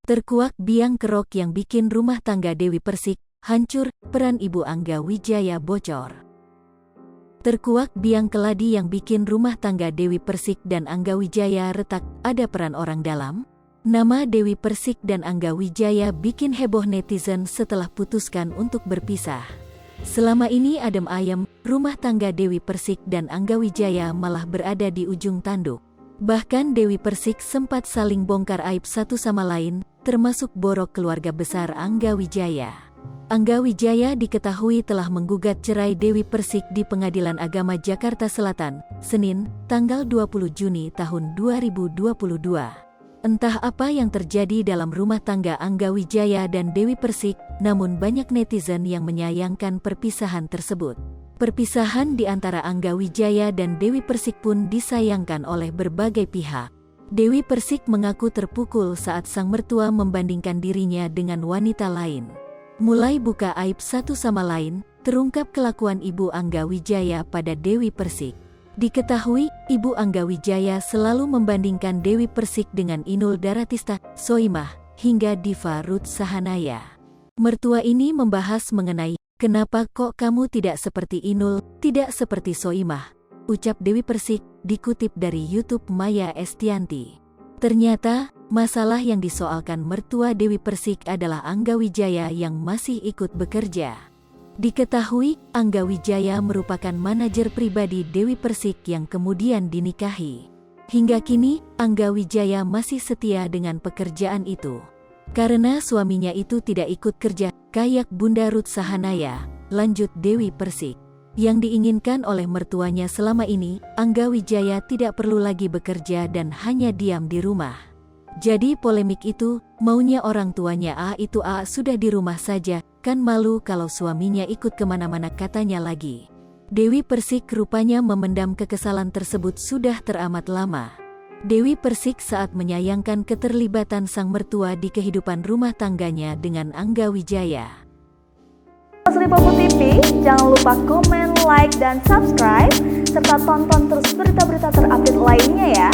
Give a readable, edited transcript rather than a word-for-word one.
Terkuak biang kerok yang bikin rumah tangga Dewi Persik hancur, peran Ibu Angga Wijaya bocor. Terkuak biang keladi yang bikin rumah tangga Dewi Persik dan Angga Wijaya retak, ada peran orang dalam? Nama Dewi Persik dan Angga Wijaya bikin heboh netizen setelah putuskan untuk berpisah. Selama ini adem ayem, rumah tangga Dewi Persik dan Angga Wijaya malah berada di ujung tanduk. Bahkan Dewi Persik sempat saling bongkar aib satu sama lain, termasuk borok keluarga besar Angga Wijaya. Angga Wijaya diketahui telah menggugat cerai Dewi Persik di Pengadilan Agama Jakarta Selatan, Senin, tanggal 20 Juni tahun 2022. Entah apa yang terjadi dalam rumah tangga Angga Wijaya dan Dewi Persik, namun banyak netizen yang menyayangkan perpisahan tersebut. Perpisahan di antara Angga Wijaya dan Dewi Persik pun disayangkan oleh berbagai pihak. Dewi Persik mengaku terpukul saat sang mertua membandingkan dirinya dengan wanita lain. Mulai buka aib satu sama lain, terungkap kelakuan Ibu Angga Wijaya pada Dewi Persik. Diketahui, Ibu Angga Wijaya selalu membandingkan Dewi Persik dengan Inul Daratista, Soimah, hingga diva Ruth Sahanaya. Mertua ini membahas mengenai, "Kenapa kok kamu tidak seperti Inul, tidak seperti Soimah?" ucap Dewi Persik, dikutip dari YouTube Maya Estianti. Ternyata, masalah yang disoalkan mertua Dewi Persik adalah Angga Wijaya yang masih ikut bekerja. Diketahui, Angga Wijaya merupakan manajer pribadi Dewi Persik yang kemudian dinikahi. Hingga kini, Angga Wijaya masih setia dengan pekerjaan itu. Karena suaminya itu tidak ikut kerja, kayak Bunda Ruth Sahanaya, lanjut Dewi Persik. Yang diinginkan oleh mertuanya selama ini, Angga Wijaya tidak perlu lagi bekerja dan hanya diam di rumah. Jadi polemik itu, maunya orang tuanya itu sudah di rumah saja, kan malu kalau suaminya ikut kemana-mana katanya lagi. Dewi Persik rupanya memendam kekesalan tersebut sudah teramat lama. Dewi Persik saat menyayangkan keterlibatan sang mertua di kehidupan rumah tangganya dengan Angga Wijaya. Lipopo TV, jangan lupa komen, like, dan subscribe, serta tonton terus berita-berita terupdate lainnya ya.